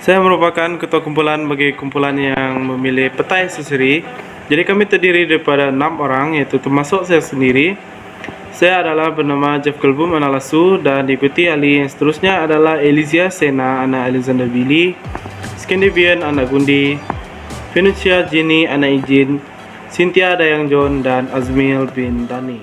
Saya merupakan ketua kumpulan bagi kumpulan yang memilih petai aksesori. Jadi kami terdiri daripada 6 orang, yaitu termasuk saya sendiri. Saya adalah bernama Jeff Kelbum Analasu dan diikuti ahli yang seterusnya adalah Elysia Sena anak Alexander Billy, Scandinavian anak Gundi, Venusia Jenny anak Ijin, Cynthia Dayang John dan Azmil bin Dani.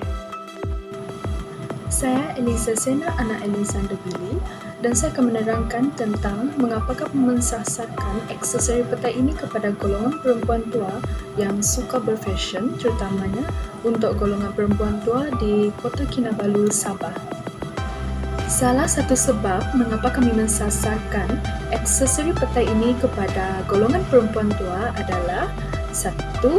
Saya Elysia Sena anak Alexander Billy dan saya akan menerangkan tentang mengapakah mensasarkan aksesori petai ini kepada golongan perempuan tua yang suka berfashion, terutamanya untuk golongan perempuan tua di Kota Kinabalu, Sabah. Salah satu sebab mengapa kami mensasarkan aksesori petai ini kepada golongan perempuan tua adalah satu,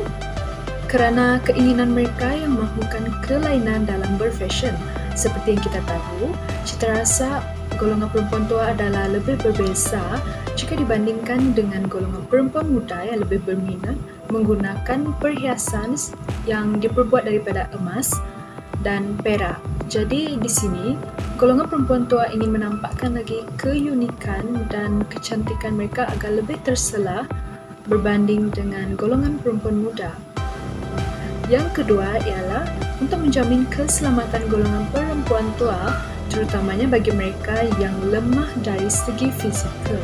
kerana keinginan mereka yang mahukan kelainan dalam berfashion. Seperti yang kita tahu, cita rasa golongan perempuan tua adalah lebih berbeza jika dibandingkan dengan golongan perempuan muda yang lebih berminat menggunakan perhiasan yang diperbuat daripada emas dan perak. Jadi di sini, golongan perempuan tua ingin menampakkan lagi keunikan dan kecantikan mereka agar lebih tersela berbanding dengan golongan perempuan muda. Yang kedua ialah untuk menjamin keselamatan golongan perempuan tua, terutamanya bagi mereka yang lemah dari segi fizikal.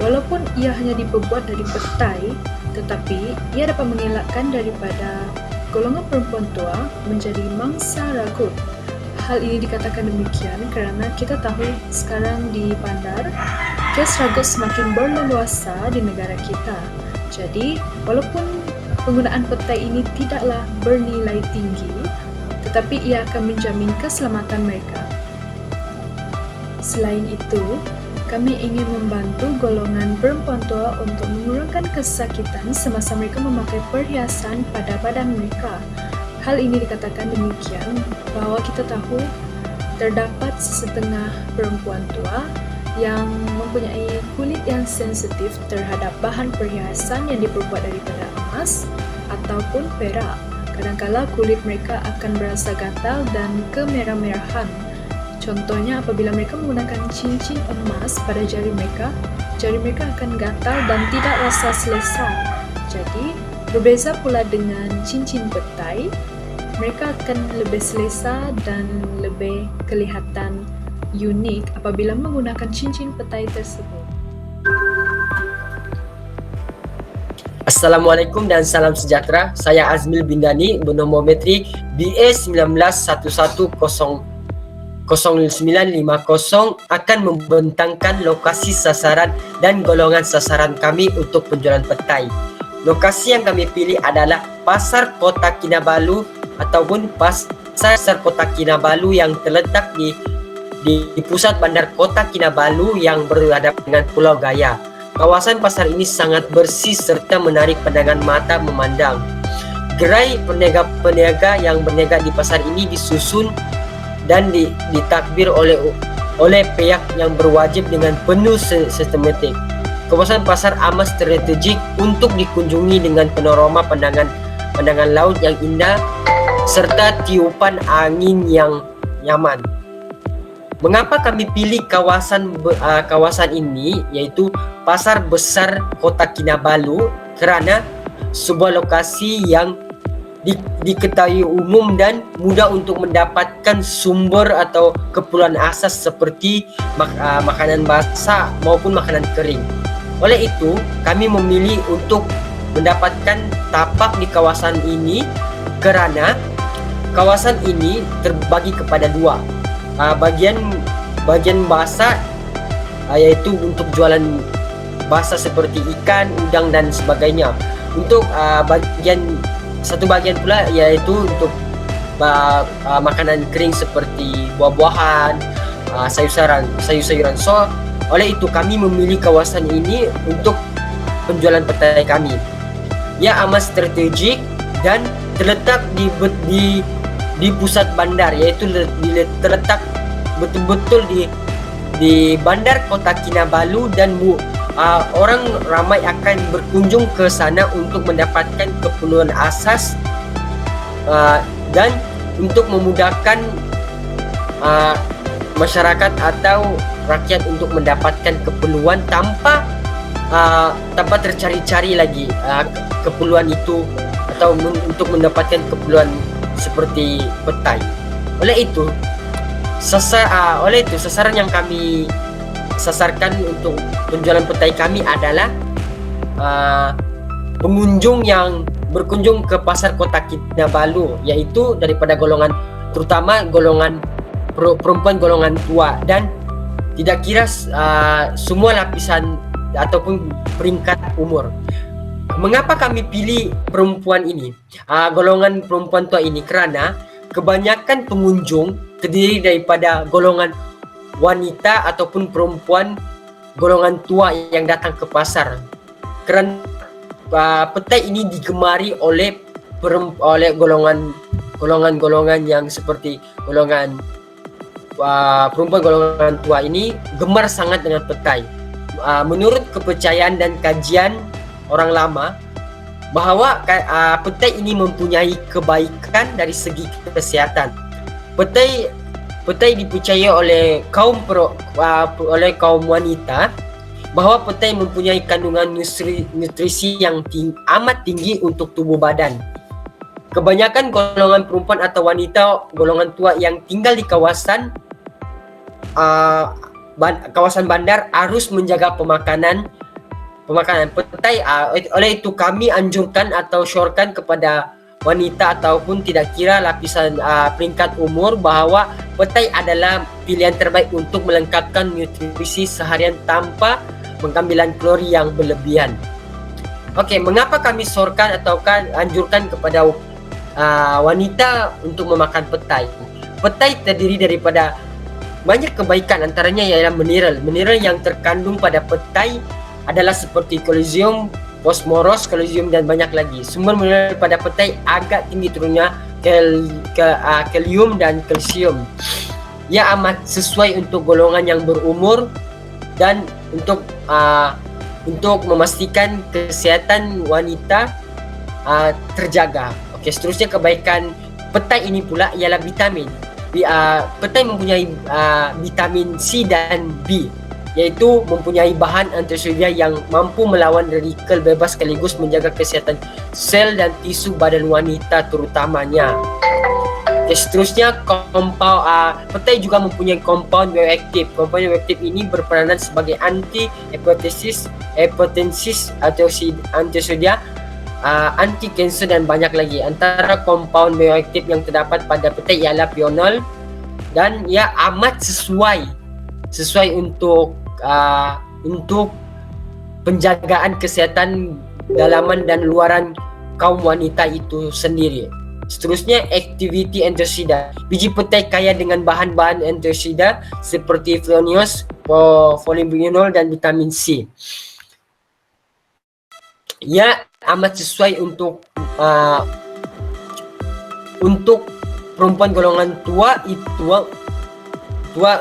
Walaupun ia hanya diperbuat dari petai, tetapi ia dapat mengelakkan daripada golongan perempuan tua menjadi mangsa ragut. Hal ini dikatakan demikian kerana kita tahu sekarang di bandar, kes ragut semakin berleluasa di negara kita. Jadi, walaupun penggunaan petai ini tidaklah bernilai tinggi, tetapi ia akan menjamin keselamatan mereka. Selain itu, kami ingin membantu golongan perempuan tua untuk mengurangkan kesakitan semasa mereka memakai perhiasan pada badan mereka. Hal ini dikatakan demikian bahawa kita tahu terdapat setengah perempuan tua yang mempunyai kulit yang sensitif terhadap bahan perhiasan yang diperbuat daripada emas ataupun perak. Kadang-kala kulit mereka akan berasa gatal dan kemerah-merahan. Contohnya apabila mereka menggunakan cincin emas pada jari mereka akan gatal dan tidak rasa selesa. Jadi, berbeza pula dengan cincin petai, mereka akan lebih selesa dan lebih kelihatan unik apabila menggunakan cincin petai tersebut. Assalamualaikum dan salam sejahtera. Saya Azmil bin Dani bernombor metrik BA19110950 akan membentangkan lokasi sasaran dan golongan sasaran kami untuk penjualan petai. Lokasi yang kami pilih adalah Pasar Kota Kinabalu ataupun Pasar Kota Kinabalu yang terletak di pusat bandar Kota Kinabalu yang berhadapan dengan Pulau Gaya. Kawasan pasar ini sangat bersih serta menarik pandangan mata memandang. Gerai peniaga yang berniaga di pasar ini disusun dan ditadbir oleh pihak yang berwajib dengan penuh sistematik. Kawasan pasar amat strategik untuk dikunjungi dengan panorama pandangan laut yang indah serta tiupan angin yang nyaman. Mengapa kami pilih kawasan ini, yaitu Pasar Besar Kota Kinabalu? Kerana sebuah lokasi yang diketahui umum dan mudah untuk mendapatkan sumber atau keperluan asas seperti makanan basah maupun makanan kering. Oleh itu, kami memilih untuk mendapatkan tapak di kawasan ini kerana kawasan ini terbagi kepada dua. Bagian basah yaitu untuk jualan basah seperti ikan, udang dan sebagainya. Untuk satu bagian pula yaitu untuk makanan kering seperti buah-buahan, sayur-sayuran. So, oleh itu kami memilih kawasan ini untuk penjualan petai kami. Ia amat strategik dan terletak di pusat bandar, yaitu terletak betul-betul di bandar Kota Kinabalu dan orang ramai akan berkunjung ke sana untuk mendapatkan keperluan asas dan untuk memudahkan masyarakat atau rakyat untuk mendapatkan keperluan tanpa tanpa tercari-cari lagi keperluan itu atau untuk mendapatkan keperluan seperti petai. Oleh itu sasaran yang kami sasarkan untuk penjualan petai kami adalah pengunjung yang berkunjung ke pasar Kota Kinabalu, yaitu daripada golongan, terutama golongan perempuan golongan tua, dan tidak kira semua lapisan ataupun peringkat umur. Mengapa kami pilih perempuan ini, golongan perempuan tua ini? Kerana kebanyakan pengunjung terdiri daripada golongan wanita ataupun perempuan golongan tua yang datang ke pasar. Kerana petai ini digemari oleh golongan yang seperti golongan perempuan golongan tua ini gemar sangat dengan petai. Menurut kepercayaan dan kajian orang lama bahawa petai ini mempunyai kebaikan dari segi kesihatan. Petai dipercaya oleh kaum wanita bahawa petai mempunyai kandungan nutrisi yang amat tinggi untuk tubuh badan. Kebanyakan golongan perempuan atau wanita golongan tua yang tinggal di kawasan bandar harus menjaga pemakanan petai. Oleh itu kami anjurkan atau syorkan kepada wanita ataupun tidak kira lapisan peringkat umur bahawa petai adalah pilihan terbaik untuk melengkapkan nutrisi seharian tanpa pengambilan kalori yang berlebihan. Okey, mengapa kami syorkan atau anjurkan kepada wanita untuk memakan petai? Petai terdiri daripada banyak kebaikan, antaranya ialah mineral. Mineral yang terkandung pada petai adalah seperti kalsium, fosforos, kalsium dan banyak lagi. Sumber mineral pada petai agak tinggi turunnya kalium dan kalsium. Ia amat sesuai untuk golongan yang berumur dan untuk memastikan kesihatan wanita terjaga. Okey, seterusnya kebaikan petai ini pula ialah vitamin. Petai mempunyai vitamin C dan B, iaitu mempunyai bahan antioksidan yang mampu melawan radikal bebas sekaligus menjaga kesihatan sel dan tisu badan wanita terutamanya. Seterusnya petai juga mempunyai kompaun bioaktif. Kompaun bioaktif ini berperanan sebagai anti-hipertensis, antioksidan, anti kanser dan banyak lagi. Antara kompaun bioaktif yang terdapat pada petai ialah pionol, dan ia amat sesuai untuk penjagaan kesihatan dalaman dan luaran kaum wanita itu sendiri. Seterusnya aktiviti antioksidan. Biji petai kaya dengan bahan-bahan antioksidan seperti flavonoids, polyphenol dan vitamin C. Ia amat sesuai untuk perempuan golongan tua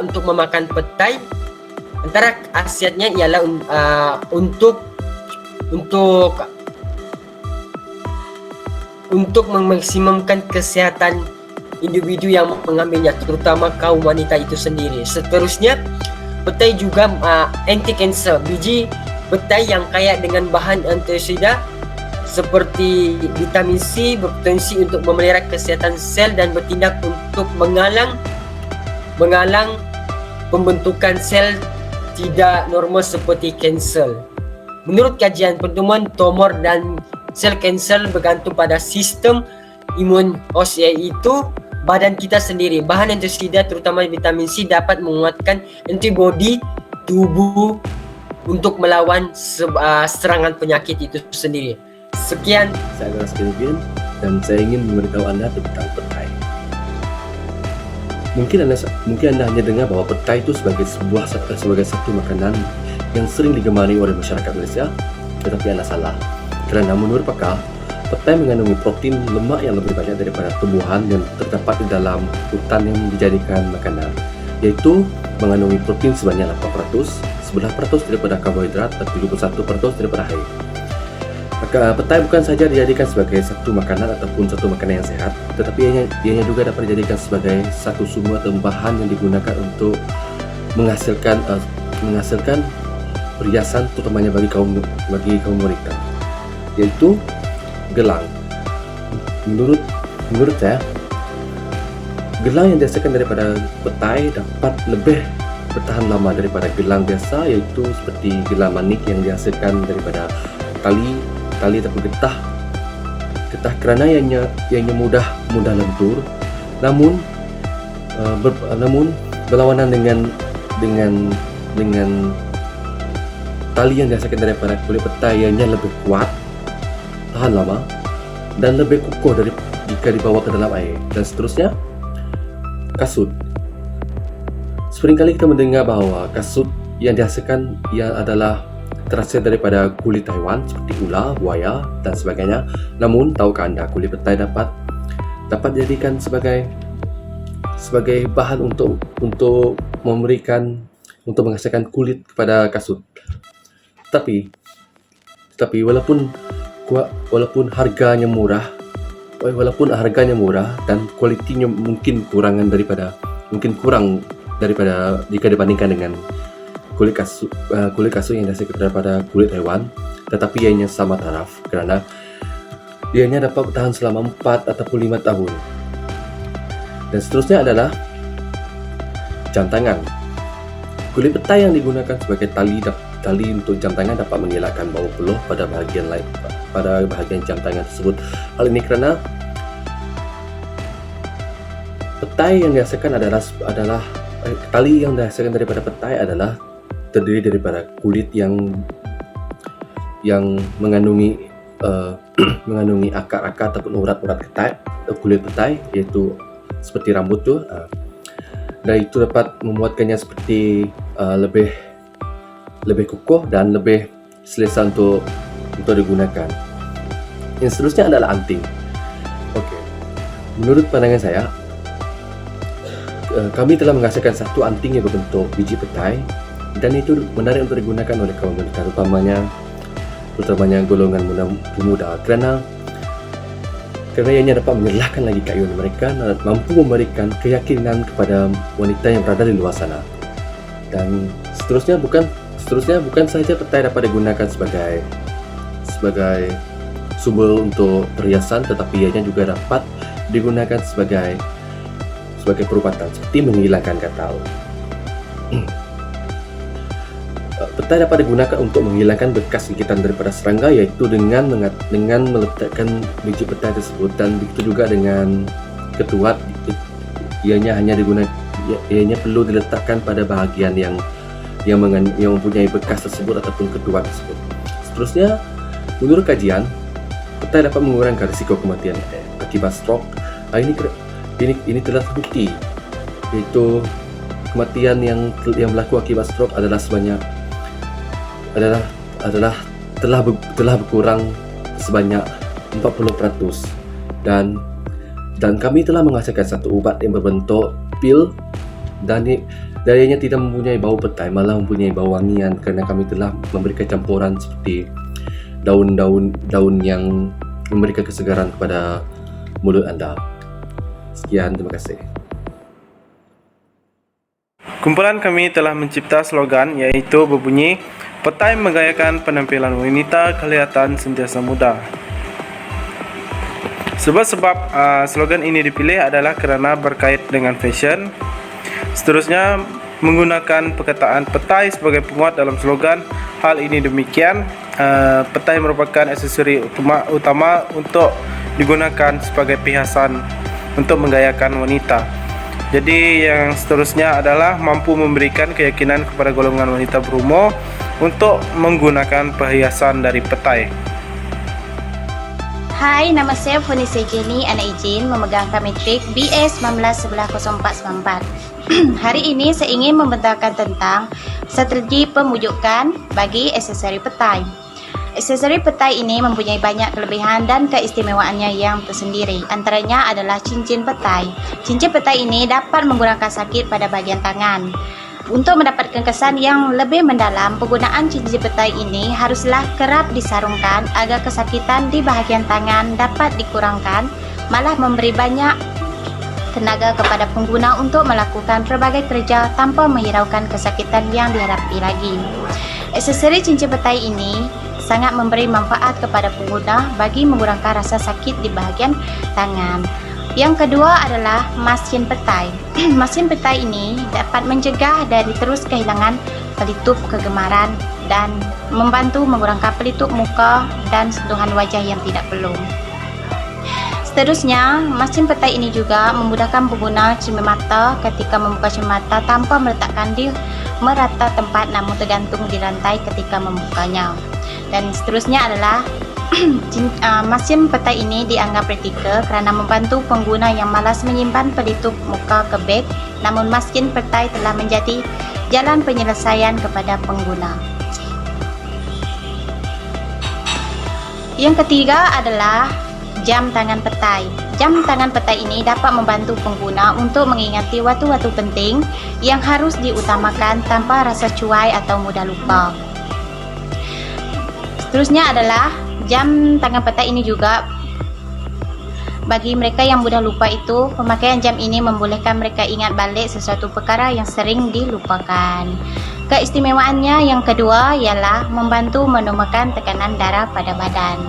untuk memakan petai. Antara khasiatnya ialah untuk memaksimumkan kesihatan individu yang mengambilnya, terutama kaum wanita itu sendiri. Seterusnya, petai juga anti kanser. Biji petai yang kaya dengan bahan antioksidan seperti vitamin C berpotensi untuk memelihara kesihatan sel dan bertindak untuk menghalang pembentukan sel tidak normal seperti kanser. Menurut kajian, pertumbuhan tumor dan sel kanser bergantung pada sistem imun host, iaitu badan kita sendiri. Bahan antioksidan terutama vitamin C dapat menguatkan antibodi tubuh untuk melawan serangan penyakit itu sendiri. Sekian. Saya adalah Kelvin dan saya ingin memberitahu Anda tentang petai. Mungkin anda hanya dengar bahwa petai itu sebagai satu makanan yang sering digemari oleh masyarakat Malaysia, tetapi Anda salah. Kerana menurut pakar, petai mengandungi protein lemak yang lebih banyak daripada tumbuhan yang terdapat di dalam hutan yang dijadikan makanan, yaitu mengandungi protein sebanyak 8%, 11% daripada karbohidrat dan 71% daripada air. Maka petai bukan saja dijadikan sebagai satu makanan ataupun satu makanan yang sehat, tetapi ianya juga dapat dijadikan sebagai satu sumber atau bahan yang digunakan untuk menghasilkan perhiasan terutamanya bagi kaum wanita, yaitu gelang. Menurut saya, gelang yang dihasilkan daripada petai dapat lebih bertahan lama daripada gelang biasa, yaitu seperti gelang manik yang dihasilkan daripada tali ataupun getah kerana ianya mudah lentur, namun berlawanan dengan tali yang dihasilkan daripada kulit petai, ianya lebih kuat, tahan lama, dan lebih kukuh jika dibawa ke dalam air. Dan seterusnya, kasut. Seringkali kita mendengar bahawa kasut yang dihasilkan adalah terhasil daripada kulit haiwan seperti ular, buaya dan sebagainya. Namun, tahukah anda kulit petai dapat dijadikan sebagai bahan untuk menghasilkan kulit kepada kasut. Tetapi walaupun harganya murah dan kualitinya mungkin kurang daripada jika dibandingkan dengan kulit kasut yang dihasilkan daripada kulit haiwan, tetapi ianya sama taraf kerana ianya dapat bertahan selama 4 ataupun 5 tahun. Dan seterusnya adalah jam tangan. Kulit petai yang digunakan sebagai tali untuk jam tangan dapat mengelakkan bau peluh pada bahagian jam tangan tersebut. Hal ini kerana petai yang dihasilkan adalah tali yang dihasilkan daripada petai adalah terdiri daripada kulit yang mengandungi akar-akar ataupun urat-urat kulit petai, iaitu seperti rambut tu, dan itu dapat membuatkannya seperti lebih kukuh dan lebih selesa untuk digunakan. Yang seterusnya adalah anting. Okey, menurut pandangan saya, kami telah menghasilkan satu anting yang berbentuk biji petai, dan itu menarik untuk digunakan oleh kaum wanita, terutamanya golongan pemuda, kerana ianya dapat menyerlahkan lagi keayuan mereka dan mampu memberikan keyakinan kepada wanita yang berada di luar sana. Dan seterusnya bukan sahaja petai dapat digunakan sebagai sumber untuk perhiasan, tetapi ianya juga dapat digunakan sebagai perubatan seperti menghilangkan gatal. Petai dapat digunakan untuk menghilangkan bekas gigitan daripada serangga, iaitu dengan meletakkan biji petai tersebut, dan begitu juga dengan ketuat. Ianya perlu diletakkan pada bahagian yang mempunyai bekas tersebut ataupun ketuat tersebut. Seterusnya, menurut kajian, petai dapat mengurangkan risiko kematian akibat stroke. Ini telah terbukti, iaitu kematian yang berlaku akibat stroke telah berkurang sebanyak 40%, dan kami telah menghasilkan satu ubat yang berbentuk pil, dan ianya tidak mempunyai bau petai, malah mempunyai bau wangian, kerana kami telah memberikan campuran seperti daun yang memberikan kesegaran kepada mulut anda. Sekian, terima kasih. Kumpulan kami telah mencipta slogan, iaitu berbunyi, petai menggayakan penampilan wanita kelihatan sentiasa muda. Sebab slogan ini dipilih adalah kerana berkait dengan fashion. Seterusnya, menggunakan perkataan petai sebagai penguat dalam slogan. Hal ini demikian, petai merupakan aksesori utama untuk digunakan sebagai perhiasan untuk menggayakan wanita. Jadi yang seterusnya adalah mampu memberikan keyakinan kepada golongan wanita berumur untuk menggunakan perhiasan dari petai. Hai, nama saya Funisa Jenny, anak izin memegang Kametrik BS 19110494. Hari ini saya ingin membentangkan tentang strategi pemujukan bagi aksesori petai. Aksesori petai ini mempunyai banyak kelebihan dan keistimewaannya yang tersendiri. Antaranya adalah cincin petai. Cincin petai ini dapat mengurangkan sakit pada bahagian tangan. Untuk mendapatkan kesan yang lebih mendalam, penggunaan cincin petai ini haruslah kerap disarungkan agar kesakitan di bahagian tangan dapat dikurangkan, malah memberi banyak tenaga kepada pengguna untuk melakukan pelbagai kerja tanpa menghiraukan kesakitan yang dihadapi lagi. Aksesori cincin petai ini sangat memberi manfaat kepada pengguna bagi mengurangkan rasa sakit di bahagian tangan. Yang kedua adalah maskin petai. Maskin petai ini dapat mencegah dari terus kehilangan pelitup kegemaran dan membantu mengurangkan pelitup muka dan sentuhan wajah yang tidak perlu. Seterusnya, maskin petai ini juga memudahkan pengguna cermin-mata ketika membuka cermin-mata tanpa meletakkan di merata tempat namun tergantung di rantai ketika membukanya. Dan seterusnya adalah maskin petai ini dianggap praktikal kerana membantu pengguna yang malas menyimpan pelitup muka ke beg, namun maskin petai telah menjadi jalan penyelesaian kepada pengguna. Yang ketiga adalah jam tangan petai. Jam tangan petai ini dapat membantu pengguna untuk mengingati waktu-waktu penting yang harus diutamakan tanpa rasa cuai atau mudah lupa. Seterusnya adalah jam tangan petai ini juga bagi mereka yang mudah lupa itu, pemakaian jam ini membolehkan mereka ingat balik sesuatu perkara yang sering dilupakan. Keistimewaannya yang kedua ialah membantu menormalkan tekanan darah pada badan.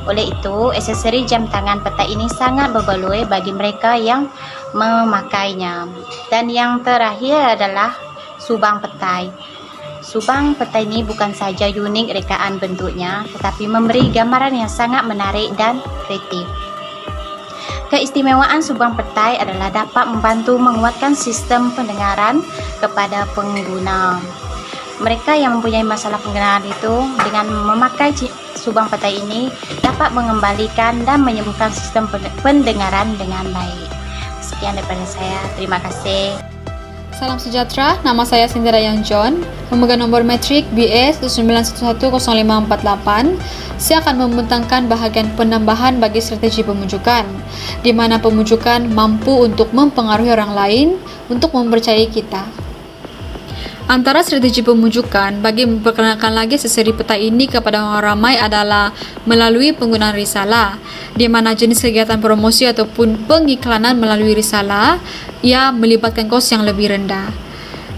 Oleh itu, aksesori jam tangan petai ini sangat berbaloi bagi mereka yang memakainya. Dan yang terakhir adalah subang petai. Subang petai ini bukan saja unik rekaan bentuknya, tetapi memberi gambaran yang sangat menarik dan kreatif. Keistimewaan subang petai adalah dapat membantu menguatkan sistem pendengaran kepada pengguna. Mereka yang mempunyai masalah pendengaran itu dengan memakai subang petai ini dapat mengembalikan dan menyembuhkan sistem pendengaran dengan baik. Sekian daripada saya. Terima kasih. Salam sejahtera, nama saya Sindira Yang John, memegang nomor metrik BS 9110548. Saya akan membentangkan bahagian penambahan bagi strategi pemujukan, di mana pemujukan mampu untuk mempengaruhi orang lain untuk mempercayai kita. Antara strategi pemujukan bagi memperkenalkan lagi aksesori petai ini kepada orang ramai adalah melalui penggunaan risalah, di mana jenis kegiatan promosi ataupun pengiklanan melalui risalah ia melibatkan kos yang lebih rendah.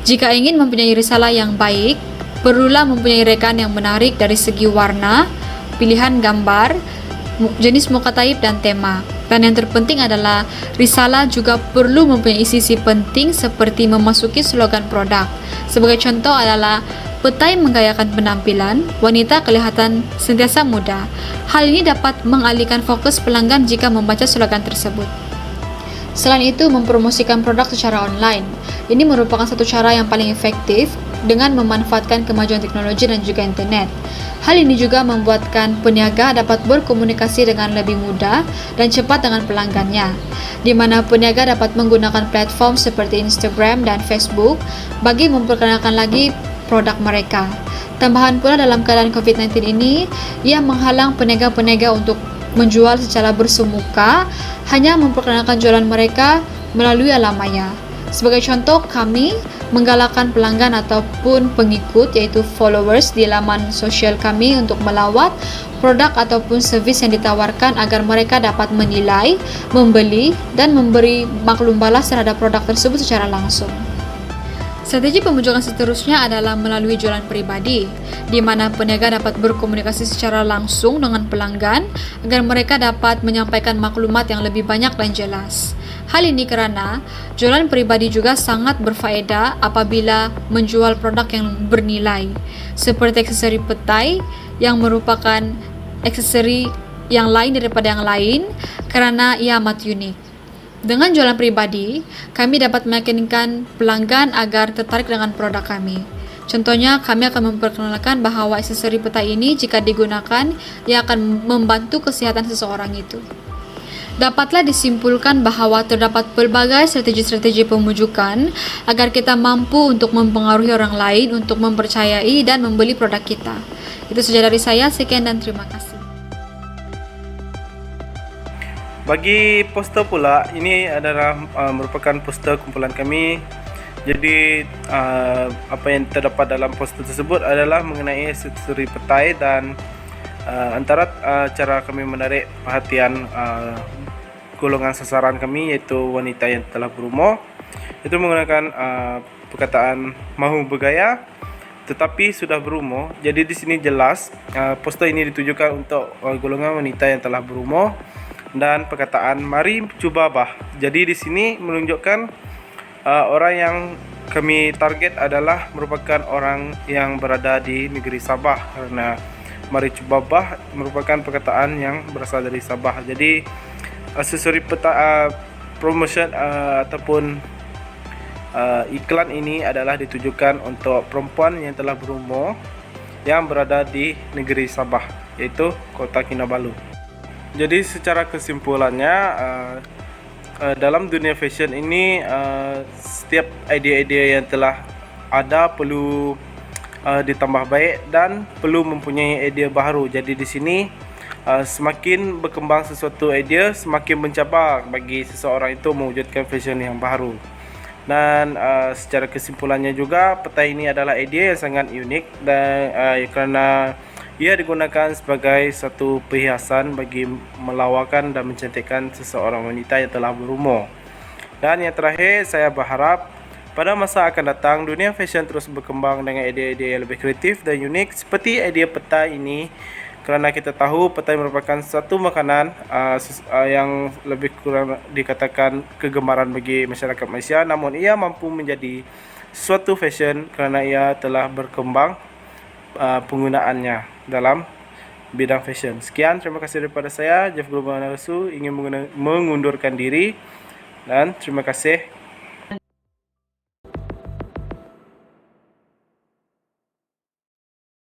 Jika ingin mempunyai risalah yang baik, perlulah mempunyai rekaan yang menarik dari segi warna, pilihan gambar, jenis muka taib dan tema. Dan yang terpenting adalah risalah juga perlu mempunyai isi-isi penting seperti memasuki slogan produk. Sebagai contoh adalah petai menggayakan penampilan, wanita kelihatan sentiasa muda. Hal ini dapat mengalihkan fokus pelanggan jika membaca slogan tersebut. Selain itu, mempromosikan produk secara online. Ini merupakan satu cara yang paling efektif dengan memanfaatkan kemajuan teknologi dan juga internet. Hal ini juga membuatkan peniaga dapat berkomunikasi dengan lebih mudah dan cepat dengan pelanggannya, di mana peniaga dapat menggunakan platform seperti Instagram dan Facebook bagi memperkenalkan lagi produk mereka. Tambahan pula dalam keadaan COVID-19 ini, ia menghalang peniaga-peniaga untuk menjual secara bersemuka, hanya memperkenalkan jualan mereka melalui alam maya. Sebagai contoh, kami menggalakkan pelanggan ataupun pengikut yaitu followers di laman sosial kami untuk melawat produk ataupun servis yang ditawarkan agar mereka dapat menilai, membeli, dan memberi maklum balas terhadap produk tersebut secara langsung. Strategi pemujukan seterusnya adalah melalui jualan pribadi, di mana peniaga dapat berkomunikasi secara langsung dengan pelanggan agar mereka dapat menyampaikan maklumat yang lebih banyak dan jelas. Hal ini karena jualan pribadi juga sangat berfaedah apabila menjual produk yang bernilai, seperti aksesori petai yang merupakan aksesori yang lain daripada yang lain karena ia amat unik. Dengan jualan pribadi, kami dapat meyakinkan pelanggan agar tertarik dengan produk kami. Contohnya, kami akan memperkenalkan bahawa aksesori petai ini jika digunakan, ia akan membantu kesehatan seseorang itu. Dapatlah disimpulkan bahawa terdapat pelbagai strategi-strategi pemujukan agar kita mampu untuk mempengaruhi orang lain untuk mempercayai dan membeli produk kita. Itu saja dari saya, sekian dan terima kasih. Bagi poster pula, ini adalah merupakan poster kumpulan kami. Jadi apa yang terdapat dalam poster tersebut adalah mengenai aksesori petai dan antara cara kami menarik perhatian golongan sasaran kami iaitu wanita yang telah berumur, itu menggunakan perkataan mahu bergaya, tetapi sudah berumur. Jadi di sini jelas poster ini ditujukan untuk golongan wanita yang telah berumur, dan perkataan mari cuba bah. Jadi di sini menunjukkan orang yang kami target adalah merupakan orang yang berada di negeri Sabah, karena mari cuba bah merupakan perkataan yang berasal dari Sabah. Jadi aksesori promotion ataupun iklan ini adalah ditujukan untuk perempuan yang telah berumur yang berada di negeri Sabah, yaitu Kota Kinabalu. Jadi secara kesimpulannya, dalam dunia fashion ini setiap idea-idea yang telah ada perlu ditambah baik dan perlu mempunyai idea baru. Jadi di sini semakin berkembang sesuatu idea, semakin mencabar bagi seseorang itu mewujudkan fashion yang baru. Dan secara kesimpulannya juga, petai ini adalah idea yang sangat unik dan kerana ia digunakan sebagai satu perhiasan bagi melawakan dan mencantikkan seseorang wanita yang telah berumur. Dan yang terakhir, saya berharap pada masa akan datang dunia fashion terus berkembang dengan idea-idea yang lebih kreatif dan unik seperti idea petai ini, kerana kita tahu petai merupakan satu makanan yang lebih kurang dikatakan kegemaran bagi masyarakat Malaysia, namun ia mampu menjadi suatu fashion kerana ia telah berkembang penggunaannya dalam bidang fashion. Sekian, terima kasih daripada saya, Jeff Global Analasu, ingin mengundurkan diri, dan terima kasih.